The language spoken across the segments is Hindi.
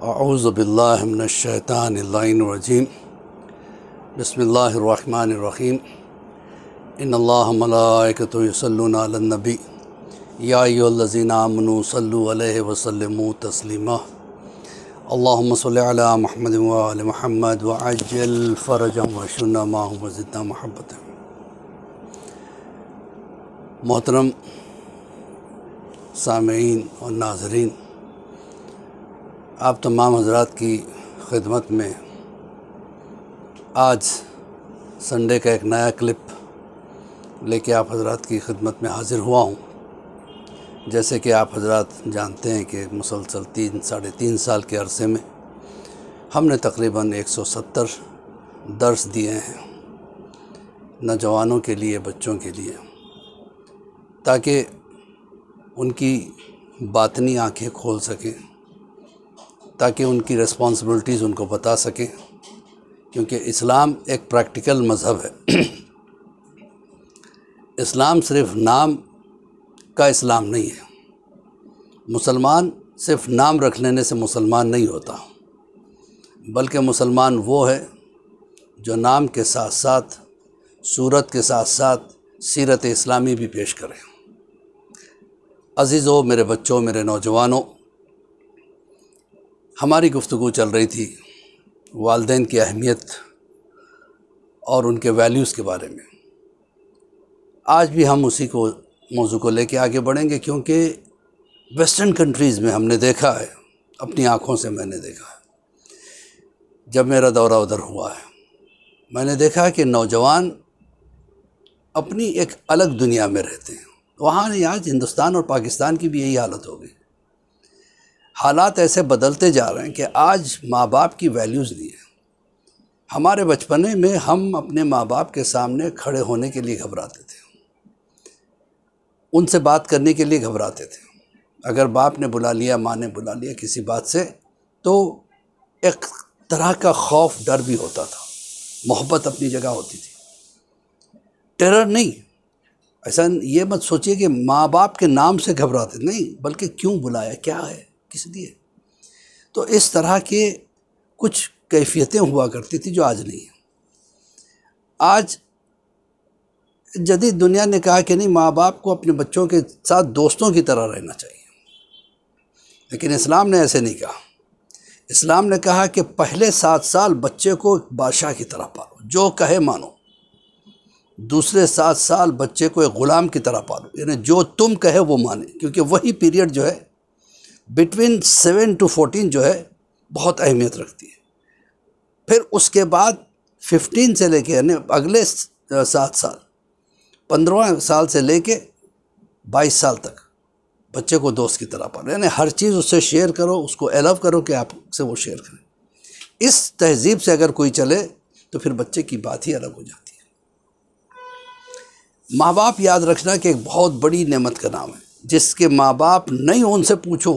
अऊज़ु बिल्लाहि मिनश शैतानिर रजीम। बिस्मिल्लाहिर्रहमानिर्रहीम। इन्नल्लाह व मलाइकतहु युसल्लूना अलन नबी या अय्युहल्लज़ीना आमनू सल्लु अलैहि व सल्लिमू तस्लीमा। अल्लाहुम्मा सल्लि अला मुहम्मद व आलि मुहम्मद व अज्जिल फ़रजहुम व शुन्ना माहुम व ज़िदना महब्बतन। मोहतरम सामीईन और नाज़रीन, आप तमाम हज़रात की खिदमत में आज संडे का एक नया क्लिप लेके आप हज़रात की खिदमत में हाज़िर हुआ हूँ। जैसे कि आप हज़रात जानते हैं कि मुसलसल 3-3.5 साल के अरसे में हमने तकरीबन 170 दर्स दिए हैं नौजवानों के लिए, बच्चों के लिए, ताकि उनकी बातनी आँखें खोल सकें, ताकि उनकी रिस्पॉन्सिबिलिटीज़ उनको बता सकें। क्योंकि इस्लाम एक प्रैक्टिकल मज़हब है। इस्लाम सिर्फ़ नाम का इस्लाम नहीं है। मुसलमान सिर्फ़ नाम रख लेने से मुसलमान नहीं होता, बल्कि मुसलमान वो है जो नाम के साथ साथ, सूरत के साथ साथ सीरत इस्लामी भी पेश करे। अज़ीज़ों, मेरे बच्चों, मेरे नौजवानों, हमारी गुफ्तगू चल रही थी वालिदैन की अहमियत और उनके वैल्यूज़ के बारे में। आज भी हम उसी को मौजू को लेके आगे बढ़ेंगे, क्योंकि वेस्टर्न कंट्रीज़ में हमने देखा है, अपनी आँखों से मैंने देखा है। जब मेरा दौरा उधर हुआ है, मैंने देखा कि नौजवान अपनी एक अलग दुनिया में रहते हैं। वहाँ नहीं, आज हिंदुस्तान और पाकिस्तान की भी यही हालत हो गई। हालात ऐसे बदलते जा रहे हैं कि आज माँ बाप की वैल्यूज़ नहीं है। हमारे बचपने में हम अपने माँ बाप के सामने खड़े होने के लिए घबराते थे, उनसे बात करने के लिए घबराते थे। अगर बाप ने बुला लिया, माँ ने बुला लिया किसी बात से, तो एक तरह का खौफ, डर भी होता था। मोहब्बत अपनी जगह होती थी, टेरर नहीं। ऐसा ये मत सोचिए कि माँ बाप के नाम से घबराते, नहीं, बल्कि क्यों बुलाया, क्या है, किस लिए। तो इस तरह के कुछ कैफियतें हुआ करती थी जो आज नहीं है। आज जदीद दुनिया ने कहा कि नहीं, माँ बाप को अपने बच्चों के साथ दोस्तों की तरह रहना चाहिए। लेकिन इस्लाम ने ऐसे नहीं कहा। इस्लाम ने कहा कि पहले 7 साल बच्चे को बादशाह की तरह पालो, जो कहे मानो। दूसरे 7 साल बच्चे को एक ग़ुलाम की तरह पालो, यानी जो तुम कहे वो माने। क्योंकि वही पीरियड जो है बिटवीन 7 to 14 जो है बहुत अहमियत रखती है। फिर उसके बाद 15 से लेके, यानी अगले 7 साल, 15 साल से लेके 22 साल तक बच्चे को दोस्त की तरह पालो। यानी हर चीज़ उससे शेयर करो, उसको अलाउ करो कि आपसे वो शेयर करें। इस तहजीब से अगर कोई चले तो फिर बच्चे की बात ही अलग हो जाती है। माँ बाप, याद रखना कि एक बहुत बड़ी नेमत का नाम है। जिसके माँ बाप नहीं, उनसे पूछो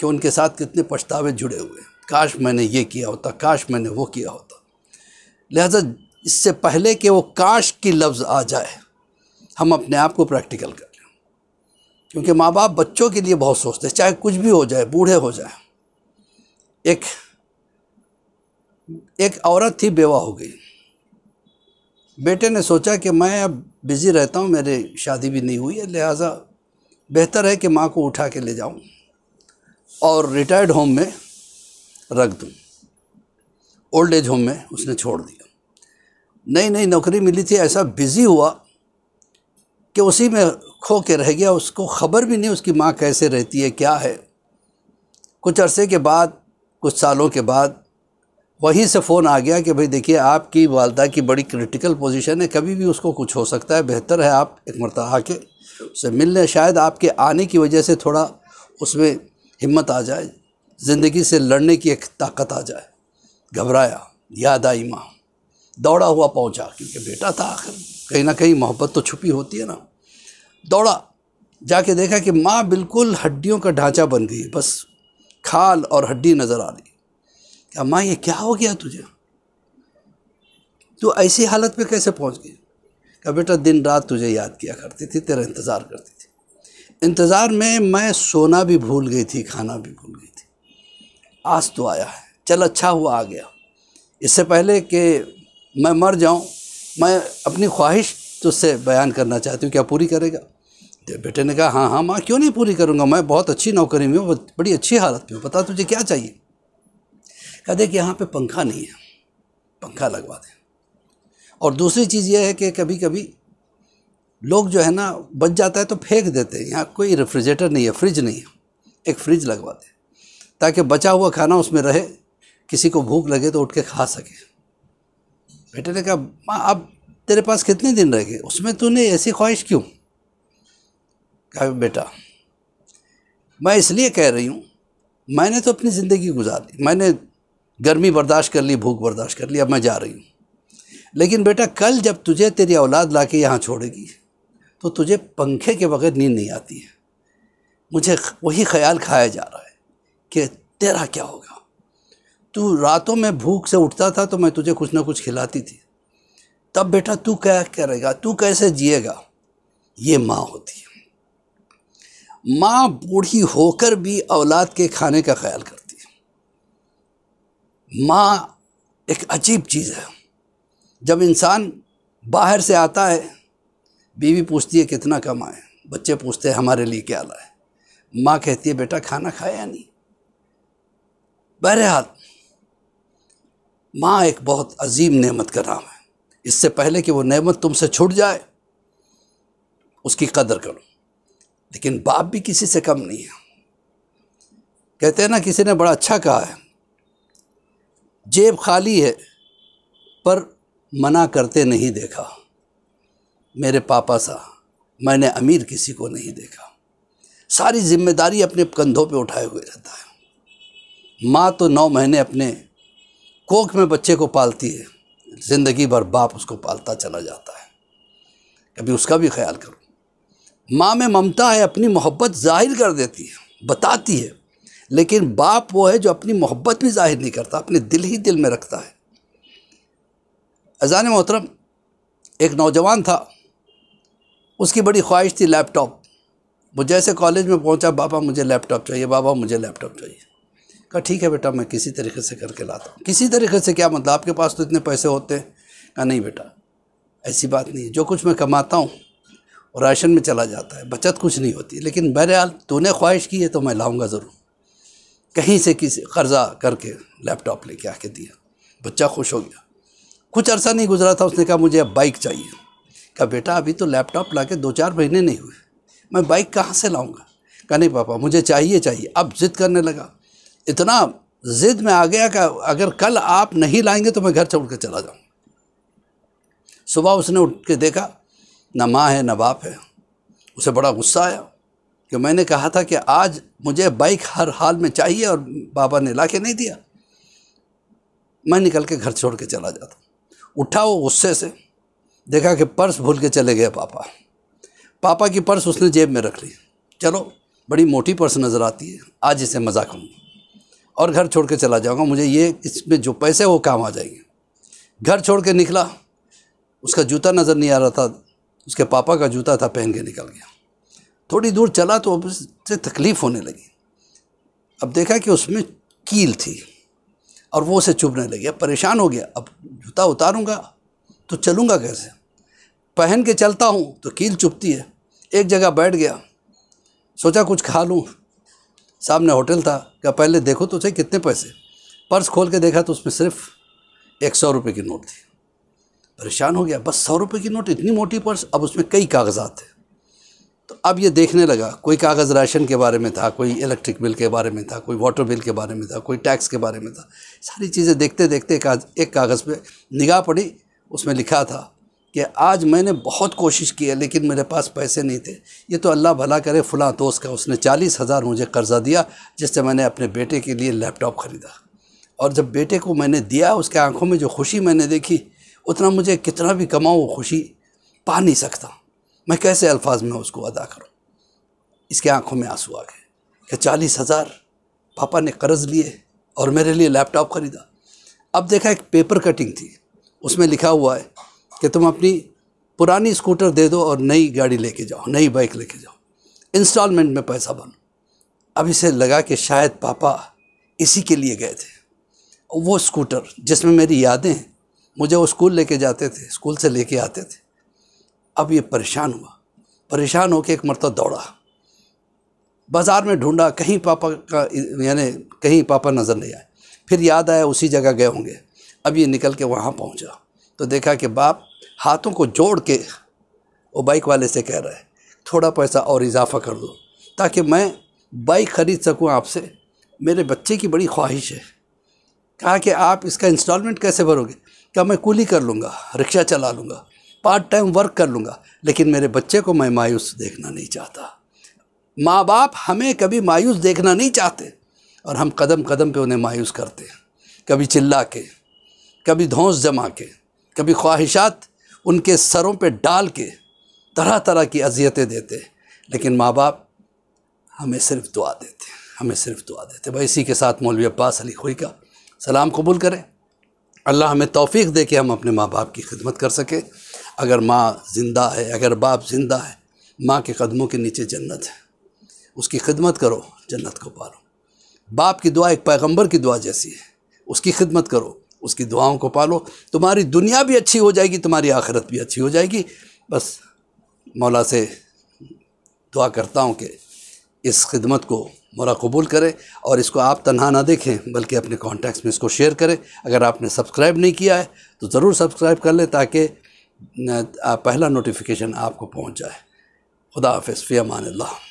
कि उनके साथ कितने पछतावे जुड़े हुए हैं। काश मैंने ये किया होता, काश मैंने वो किया होता। लिहाजा इससे पहले कि वो काश की लफ्ज़ आ जाए, हम अपने आप को प्रैक्टिकल कर लें। क्योंकि माँ बाप बच्चों के लिए बहुत सोचते हैं, चाहे कुछ भी हो जाए, बूढ़े हो जाए। एक औरत थी, बेवा हो गई। बेटे ने सोचा कि मैं अब बिज़ी रहता हूँ, मेरी शादी भी नहीं हुई है, लिहाजा बेहतर है कि माँ को उठा के ले जाऊँ और रिटायर्ड होम में रख दूँ। ओल्ड एज होम में उसने छोड़ दिया। नई नई नौकरी मिली थी, ऐसा बिज़ी हुआ कि उसी में खो के रह गया। उसको ख़बर भी नहीं उसकी माँ कैसे रहती है, क्या है। कुछ अरसे के बाद, कुछ सालों के बाद वहीं से फ़ोन आ गया कि भाई देखिए, आपकी वालदा की बड़ी क्रिटिकल पोजीशन है, कभी भी उसको कुछ हो सकता है, बेहतर है आप एक मरतबा आके उससे मिल लें। शायद आपके आने की वजह से थोड़ा उसमें हिम्मत आ जाए, ज़िंदगी से लड़ने की एक ताकत आ जाए। घबराया, याद आई माँ, दौड़ा हुआ पहुँचा, क्योंकि बेटा था आखिर, कहीं ना कहीं मोहब्बत तो छुपी होती है ना। दौड़ा, जाके देखा कि माँ बिल्कुल हड्डियों का ढांचा बन गई, बस खाल और हड्डी नज़र आ रही। क्या माँ, ये क्या हो गया तुझे, तू ऐसी हालत में कैसे पहुँच गई। क्या बेटा, दिन रात तुझे याद किया करती थी, तेरा इंतज़ार करती थी। इंतज़ार में मैं सोना भी भूल गई थी, खाना भी भूल गई थी। आज तो आया है, चल अच्छा हुआ आ गया। इससे पहले कि मैं मर जाऊं, मैं अपनी ख्वाहिश तुझसे बयान करना चाहती हूँ, क्या पूरी करेगा? तो बेटे ने कहा हाँ हाँ माँ, क्यों नहीं पूरी करूँगा, मैं बहुत अच्छी नौकरी में हूँ, बड़ी अच्छी हालत में हूँ, बता तुझे क्या चाहिए? कहा देख यहाँ पे पंखा नहीं है, पंखा लगवा दे। और दूसरी चीज़ यह है कि कभी कभी लोग जो है ना बच जाता है तो फेंक देते हैं, यहाँ कोई रेफ्रिजरेटर नहीं है, फ्रिज नहीं है, एक फ्रिज लगवा दे ताकि बचा हुआ खाना उसमें रहे, किसी को भूख लगे तो उठ के खा सके। बेटे ने कहा माँ अब तेरे पास कितने दिन रह गए, उसमें तूने ऐसी ख्वाहिश क्यों? कहा बेटा मैं इसलिए कह रही हूँ, मैंने तो अपनी ज़िंदगी गुजार ली, मैंने गर्मी बर्दाश्त कर ली, भूख बर्दाश्त कर ली, अब मैं जा रही हूँ। लेकिन बेटा कल जब तुझे तेरी औलाद ला के यहाँ छोड़ेगी तो तुझे पंखे के बगैर नींद नहीं आती है। मुझे वही ख्याल खाया जा रहा है कि तेरा क्या होगा। तू रातों में भूख से उठता था तो मैं तुझे कुछ ना कुछ खिलाती थी, तब बेटा तू क्या करेगा, तू कैसे जिएगा? ये माँ होती है। माँ बूढ़ी होकर भी औलाद के खाने का ख्याल करती है। माँ एक अजीब चीज़ है। जब इंसान बाहर से आता है, बीवी पूछती है कितना कमाए, बच्चे पूछते हैं हमारे लिए क्या लाए, माँ कहती है बेटा खाना खाया नहीं। बहरहाल माँ एक बहुत अजीम नेमत का नाम है। इससे पहले कि वो नेमत तुमसे छूट जाए उसकी कदर करो। लेकिन बाप भी किसी से कम नहीं है। कहते हैं ना, किसी ने बड़ा अच्छा कहा है, जेब खाली है पर मना करते नहीं देखा, मेरे पापा सा मैंने अमीर किसी को नहीं देखा। सारी जिम्मेदारी अपने कंधों पे उठाए हुए रहता है। माँ तो 9 महीने अपने कोख में बच्चे को पालती है, ज़िंदगी भर बाप उसको पालता चला जाता है। कभी उसका भी ख्याल करो। माँ में ममता है, अपनी मोहब्बत जाहिर कर देती है, बताती है, लेकिन बाप वो है जो अपनी मोहब्बत भी जाहिर नहीं करता, अपने दिल ही दिल में रखता है। अज़ान मोहतरम, एक नौजवान था, उसकी बड़ी ख्वाहिश थी लैपटॉप। वो जैसे कॉलेज में पहुंचा, बाबा मुझे लैपटॉप चाहिए, बाबा मुझे लैपटॉप चाहिए। कहा ठीक है बेटा, मैं किसी तरीके से करके लाता हूँ। किसी तरीके से क्या मतलब, आपके पास तो इतने पैसे होते हैं? कहा नहीं बेटा, ऐसी बात नहीं है, जो कुछ मैं कमाता हूँ और राशन में चला जाता है, बचत कुछ नहीं होती। लेकिन बहरहाल तूने ख्वाहिश की है तो मैं लाऊंगा ज़रूर। कहीं से किसी कर्जा करके लैपटॉप लेके आके दिया। बच्चा खुश हो गया। कुछ अरसा नहीं गुजरा था, उसने कहा मुझे अब बाइक चाहिए। कहा बेटा अभी तो लैपटॉप लाके 2-4 महीने नहीं हुए, मैं बाइक कहाँ से लाऊंगा? कहा नहीं पापा मुझे चाहिए चाहिए। अब ज़िद करने लगा, इतना ज़िद में आ गया कि अगर कल आप नहीं लाएंगे तो मैं घर छोड़ कर चला जाऊँगा। सुबह उसने उठ के देखा, ना माँ है ना बाप है। उसे बड़ा गुस्सा आया कि मैंने कहा था कि आज मुझे बाइक हर हाल में चाहिए और बाबा ने ला के नहीं दिया। मैं निकल के घर छोड़ के चला जाता। उठा वो गुस्से से, देखा कि पर्स भूल के चले गए पापा। पापा की पर्स उसने जेब में रख ली। चलो बड़ी मोटी पर्स नज़र आती है, आज इसे मज़ा करूँगा और घर छोड़ के चला जाऊँगा, मुझे ये इसमें जो पैसे वो काम आ जाएंगे। घर छोड़ के निकला, उसका जूता नज़र नहीं आ रहा था, उसके पापा का जूता था, पहन के निकल गया। थोड़ी दूर चला तो उससे तकलीफ़ होने लगी। अब देखा कि उसमें कील थी और वो उसे चुभने लगी। अब परेशान हो गया, अब जूता उतारूंगा तो चलूँगा कैसे, पहन के चलता हूँ तो कील चुभती है। एक जगह बैठ गया, सोचा कुछ खा लूँ। सामने होटल था, क्या पहले देखो तो सही कितने पैसे। पर्स खोल के देखा तो उसमें सिर्फ 100 रुपये की नोट थी। परेशान हो गया, बस 100 रुपये की नोट, इतनी मोटी पर्स। अब उसमें कई कागजात थे। तो अब ये देखने लगा, कोई कागज़ राशन के बारे में था, कोई इलेक्ट्रिक बिल के बारे में था, कोई वाटर बिल के बारे में था, कोई टैक्स के बारे में था। सारी चीज़ें देखते देखते एक कागज़ पे निगाह पड़ी, उसमें लिखा था कि आज मैंने बहुत कोशिश की है लेकिन मेरे पास पैसे नहीं थे। ये तो अल्लाह भला करे, फ़लाँ दोस्त का उसने 40,000 मुझे कर्ज़ा दिया, जिससे मैंने अपने बेटे के लिए लैपटॉप ख़रीदा। और जब बेटे को मैंने दिया, उसके आँखों में जो खुशी मैंने देखी, उतना मुझे कितना भी कमाऊँ वो खुशी पा नहीं सकता। मैं कैसे अल्फाज में उसको अदा करूं। इसके आंखों में आंसू आ गए कि 40,000 पापा ने कर्ज लिए और मेरे लिए लैपटॉप ख़रीदा। अब देखा एक पेपर कटिंग थी, उसमें लिखा हुआ है कि तुम अपनी पुरानी स्कूटर दे दो और नई गाड़ी लेके जाओ, नई बाइक लेके जाओ, इंस्टॉलमेंट में पैसा बनो। अब इसे लगा कि शायद पापा इसी के लिए गए थे। और वो स्कूटर जिसमें मेरी यादें हैं, मुझे वो स्कूल लेके जाते थे, स्कूल से लेके आते थे। अब ये परेशान हुआ, परेशान होकर एक मरतबा दौड़ा, बाज़ार में ढूंढा, कहीं पापा का यानी कहीं पापा नज़र नहीं आए। फिर याद आया उसी जगह गए होंगे। अब ये निकल के वहाँ पहुँचा तो देखा कि बाप हाथों को जोड़ के वो बाइक वाले से कह रहा है, थोड़ा पैसा और इजाफ़ा कर दो ताकि मैं बाइक ख़रीद सकूँ आपसे, मेरे बच्चे की बड़ी ख्वाहिश है। कहा कि आप इसका इंस्टॉलमेंट कैसे भरोगे? कहा मैं कूली कर लूँगा, रिक्शा चला लूँगा, पार्ट टाइम वर्क कर लूँगा, लेकिन मेरे बच्चे को मैं मायूस देखना नहीं चाहता। माँ बाप हमें कभी मायूस देखना नहीं चाहते और हम कदम कदम पे उन्हें मायूस करते हैं, कभी चिल्ला के, कभी धौंस जमा के, कभी ख्वाहिशात उनके सरों पे डाल के तरह तरह की अजियतें देते। लेकिन माँ बाप हमें सिर्फ दुआ देते, हमें सिर्फ दुआ देते। भाई इसी के साथ मौलवी अब्बास अली खोई का सलाम कबूल करें। अल्लाह हमें तौफीक दे के हम अपने माँ बाप की खिदमत कर सके। अगर माँ ज़िंदा है, अगर बाप ज़िंदा है, माँ के कदमों के नीचे जन्नत है, उसकी खिदमत करो, जन्नत को पालो। बाप की दुआ एक पैगंबर की दुआ जैसी है, उसकी खिदमत करो, उसकी दुआओं को पालो, तुम्हारी दुनिया भी अच्छी हो जाएगी, तुम्हारी आखिरत भी अच्छी हो जाएगी। बस मौला से दुआ करता हूँ कि इस खिदमत को मौला कबूल करे और इसको आप तन्हा ना देखें बल्कि अपने कॉन्टैक्ट्स में इसको शेयर करें। अगर आपने सब्सक्राइब नहीं किया है तो ज़रूर सब्सक्राइब कर लें ताकि पहला नोटिफिकेशन आपको पहुँच जाए। खुदा हाफ़िज़, फ़ी अमान अल्लाह।